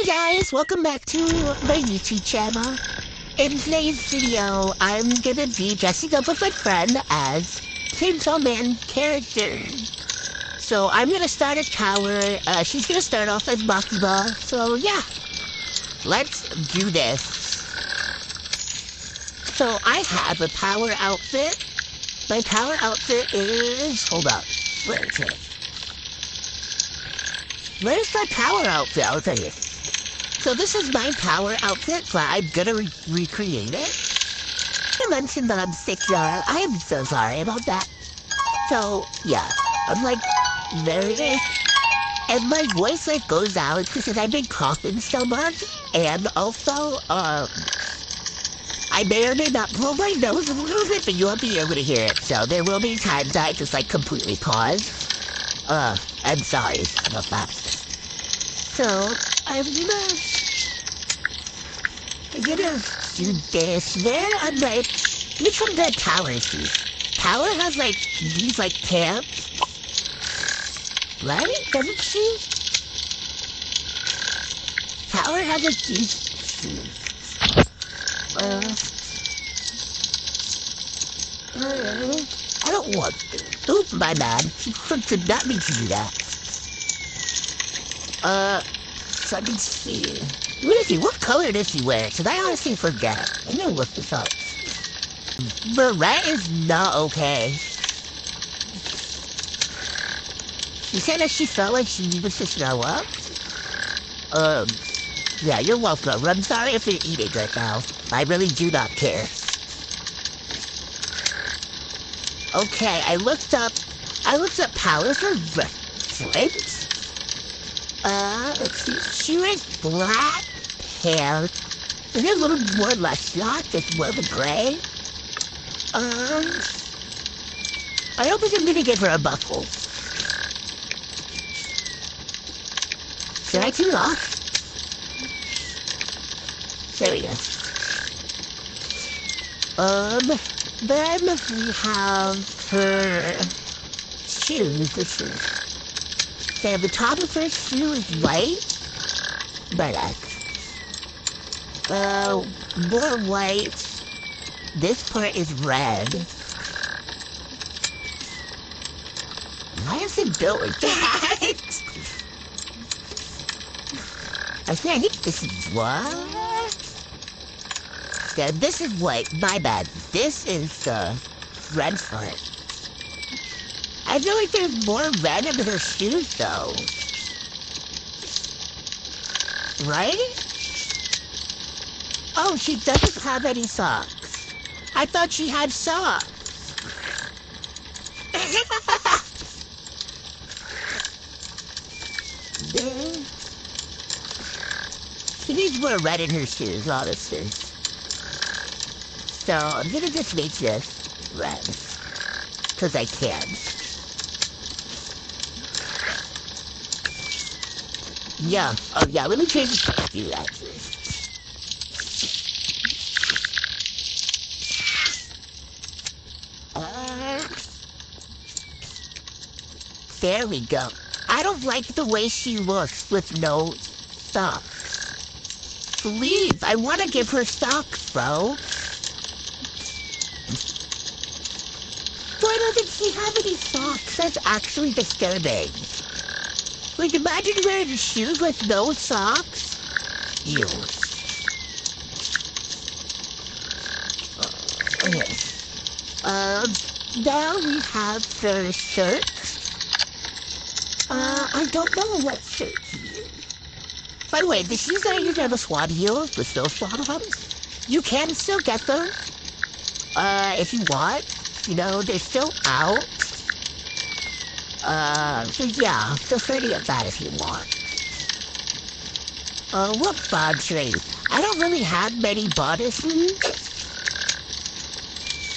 guys, welcome back to my YouTube channel. In today's video, I'm gonna be dressing up with my friend as Chainsaw Man character. So I'm gonna start a tower, she's gonna start off as Monkey Ball, so yeah. Let's do this. So I have a power outfit. My power outfit is, hold up, where is it? Where's my power outfit? I'll tell you. So this is my power outfit, but I'm gonna recreate it. I mentioned that I'm sick, y'all. I am so sorry about that. So, yeah, I'm like, very, and my voice like goes out because I've been coughing so much, and also, I may or may not blow my nose a little bit, but you won't be able to hear it, so there will be times I just like completely pause. I'm sorry about that. So, I'm gonna do this. There, I'm like, which one the tower is these? Tower has like, these like pants. Right? Doesn't she? Tower has like these shoes. I don't want to. Oops, my bad. She did not mean to do that. So I can see. What is he? What color does he wear? Cause I honestly forget. I know what this up. But red is not okay. She said that she felt like she needed to throw up. Yeah, you're welcome. I'm sorry if you're eating right now. I really do not care. Okay, I looked up powers for flips. Let's see. She wears black hair. Is it a little more less dark? It's more of a gray. I don't think I'm gonna give her a buckle. Should I turn it off? There we go. Then we have her shoes. Okay, the top of her shoe is white. But more white. This part is red. Why is it built like that? I think this is what? Yeah, this is white. My bad. This is the red part. I feel like there's more red in her shoes, though. Right? Oh, she doesn't have any socks. I thought she had socks. She needs more red in her shoes, honestly. So I'm gonna just make this red. Because I can. Yeah. Oh, yeah. Let me change the costume, actually. There we go. I don't like the way she looks with no socks. Please, I want to give her socks, bro. Why doesn't she have any socks? That's actually disturbing. Like, imagine wearing shoes with no socks. Ew. Okay. Now we have her shirt. I don't know what shirt to use. By the way, the shoes that I use are the SWAT heels, the still SWAT ones. You can still get them, if you want. You know, they're still out. So yeah, feel free to get that if you want. What bod should I use? I don't really have many bodices.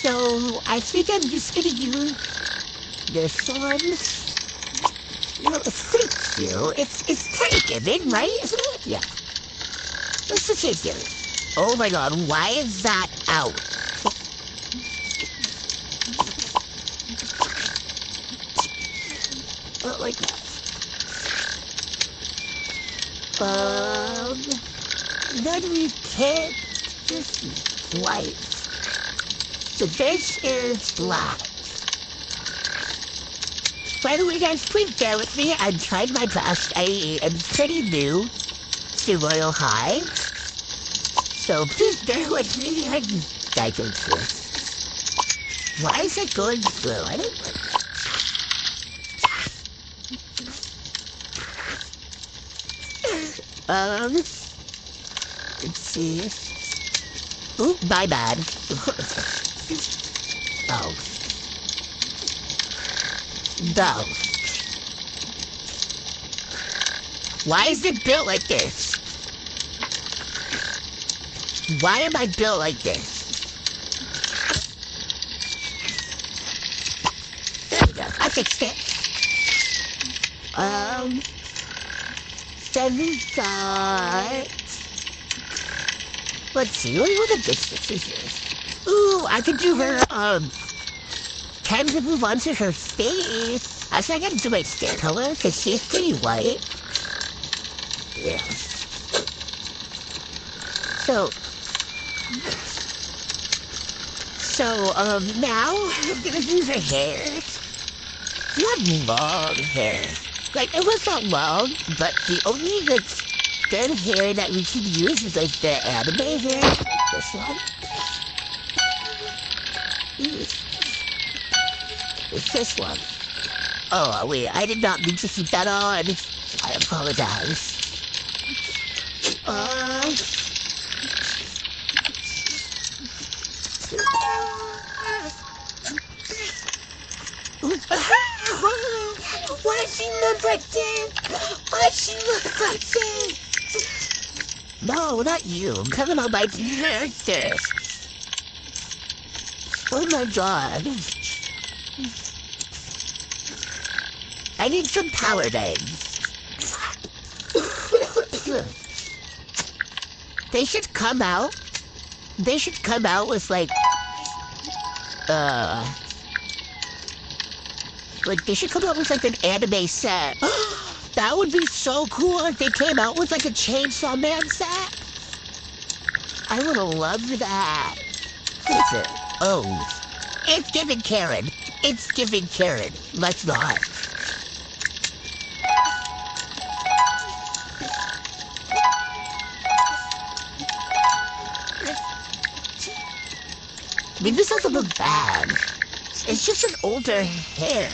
So, I think I'm just gonna use this one. You know, it's pretty cute. It's pretty giving, right? Isn't it? Yeah. It's pretty giving. Oh my god, why is that out? Like that. then we can't just white. So this is black. By the way, guys, please bear with me. I tried my best. I am pretty new to Royal High. So please bear with me. I don't know. Why is it going through? I don't know. Let's see. Oop, my bad. Oh. No. Why is it built like this? Why am I built like this? There we go. I fixed it. 7 sides. Let's see, what a distance is this? Ooh, I could do her, time to move on to her face. I think I gotta do my skin color, because she's pretty white. Yeah. Now, I'm gonna do her hair. You have long hair. Like, it was not long, but the only, like, good hair that we can use is, like, the anime hair. This one. It's this one. Oh, wait, I did not mean to keep that on. I apologize. Why does she look like this? Why does she look like this? No, not you. I'm talking about my character. Oh my god. I need some power names. They should come out. They should come out with like they should come out with like an anime set. That would be so cool if they came out with like a Chainsaw Man set. I would have loved that. What's it? Oh. It's giving Karen. It's giving Karen. Let's not. I mean, this doesn't look bad. It's just an older hair.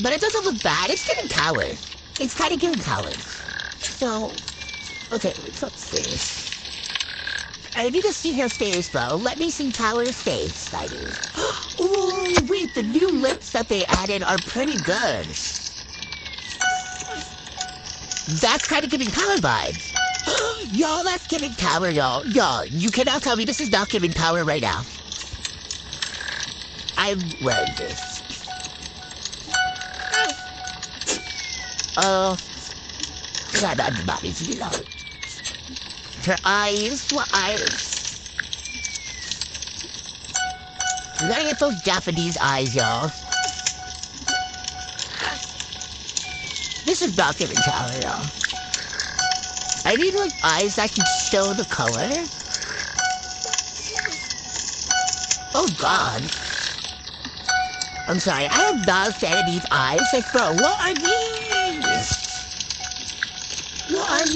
But it doesn't look bad. It's giving power. It's kind of giving power. So, okay, let's see. I need to see her face, though. Let me see Tower's face, I do. Ooh, wait, the new lips that they added are pretty good. That's kind of giving power vibes. Y'all, that's giving power, y'all. Y'all, you cannot tell me this is not giving power right now. I'm wearing this. God, I'm not easy, you know. Her eyes, what eyes? We gotta get those Japanese eyes, y'all. This is not giving power, y'all. I need, like, eyes that can show the color. Oh, God. I'm sorry, I am not a fan of these eyes. Like, bro, what are these? What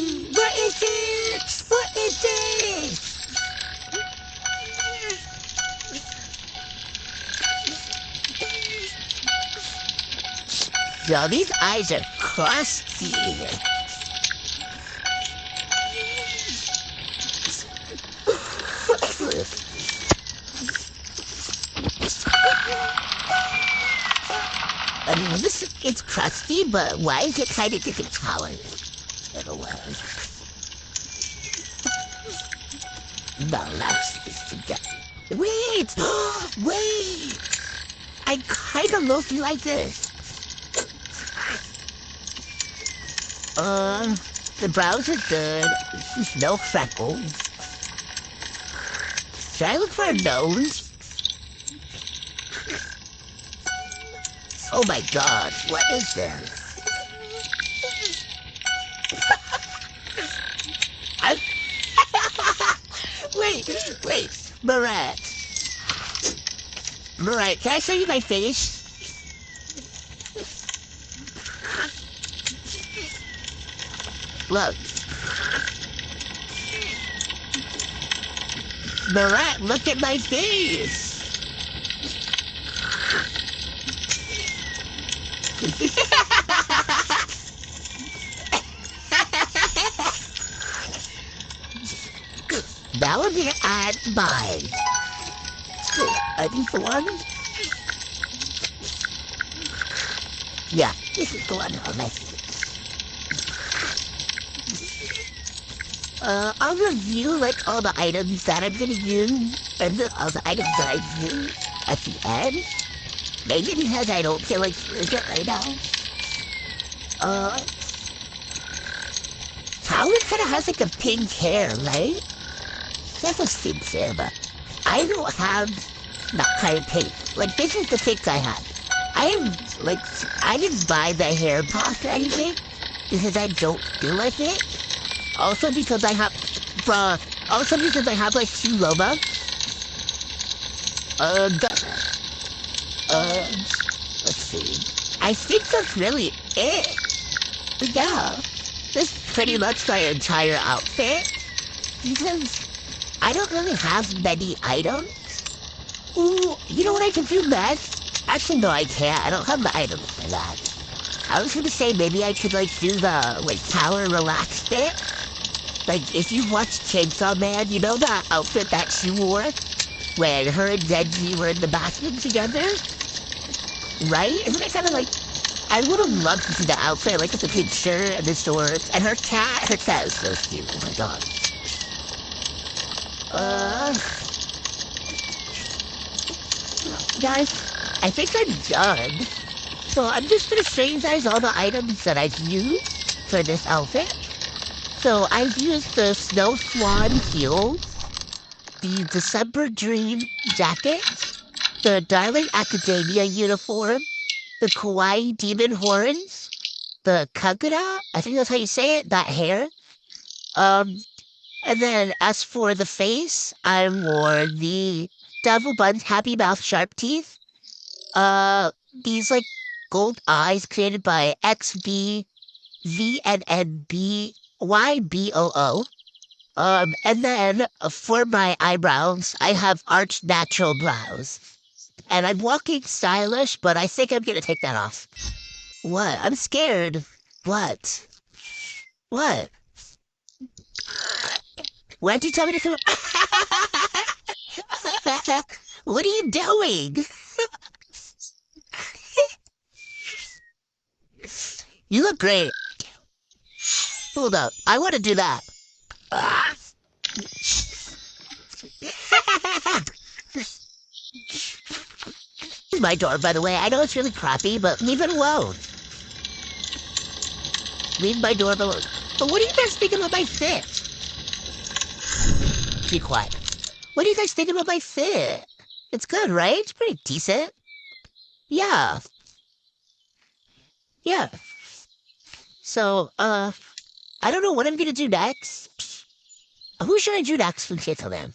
is it? What is it? Yo, these eyes are crusty. I mean, it's crusty, but why is it kind of different colors? In a way. No, that's just together. Wait! Wait! I kind of look like this. The brows are good. There's no freckles. Should I look for a nose? Oh my god, what is this? I Wait, Marat. Marat, can I show you my face? Look. Marat, look at my face. That would be at mine. I think the one. Yeah, this is the one on my face. I'll review like all the items that I'm gonna use and all the items that I use at the end. Maybe because I don't feel like doing it right now. Howard kind of has like a pink hair, right? That's a pink hair, but I don't have that kind of pink. Like, this is the pink I have. I didn't buy the hair box or anything because I don't feel like it. Also because I have like two Loba. Let's see. I think that's really it. Yeah. This is pretty much my entire outfit. Because I don't really have many items. Ooh, you know what I can do best? Actually, no, I can't. I don't have the items for that. I was gonna say maybe I could, like, do the, like, tower relax bit. Like, if you watch Chainsaw Man, you know that outfit that she wore? When her and Denji were in the bathroom together? Right? Isn't it kind of like... I would have loved to see the outfit, like with the pink shirt and the shorts. And her cat is so cute. Oh my god. Guys, I think I'm done. So I'm just gonna show you guys all the items that I've used for this outfit. So I've used the Snow Swan heels, the December Dream jacket, the Darling Academia uniform, the Kawaii Demon horns, the Kagura, I think that's how you say it, that hair. And then as for the face, I wore the Devil Buns Happy Mouth Sharp Teeth. These like gold eyes created by XVVNNBYBOO. And then for my eyebrows, I have arched natural brows. And I'm walking stylish, but I think I'm gonna take that off. What? I'm scared. What? What? Why'd you tell me to come? What are you doing? You look great. Hold up. I want to do that. My door, by the way. I know it's really crappy, but leave it alone. Leave my door alone. But what do you guys think about my fit? Be quiet. What do you guys think about my fit? It's good, right? It's pretty decent. Yeah. Yeah. So, I don't know what I'm gonna do next. Who should I do next from here till then?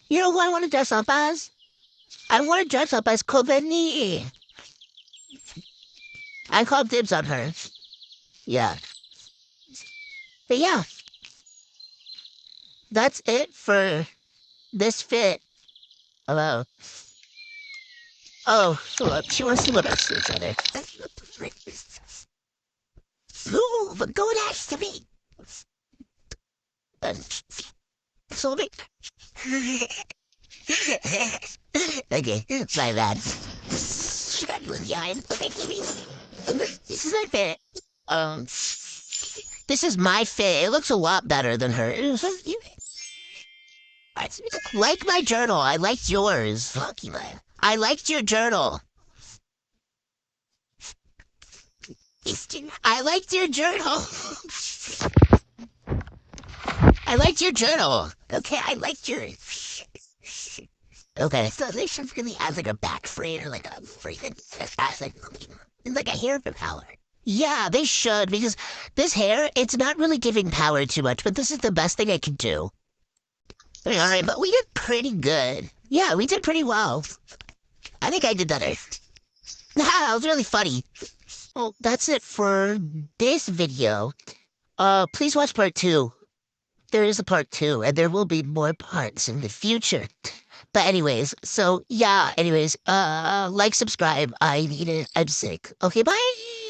You know who I want to dress up as? I want to dress up as Koveni. I called dibs on her. Yeah. But yeah. That's it for this fit. Hello. Oh, look, she wants to look next to each other. What the frick is this? Move! Go next to me! So me. Okay, my bad. This is my fit. This is my fit. It looks a lot better than her. Like my journal. I liked yours. Fuck you, man. I liked your journal. I liked your journal. I liked your journal. Okay, I liked yours. Okay, so this should really have like a back frame or like a freaking like a hair propeller. Yeah, they should, because this hair, it's not really giving power too much, but this is the best thing I can do. Alright, but we did pretty good. Yeah, we did pretty well. I think I did better. That was really funny. Well, that's it for this video. Please watch part 2. There is a part 2, and there will be more parts in the future. But anyways, so yeah, like, subscribe. I need it. I'm sick. Okay, bye.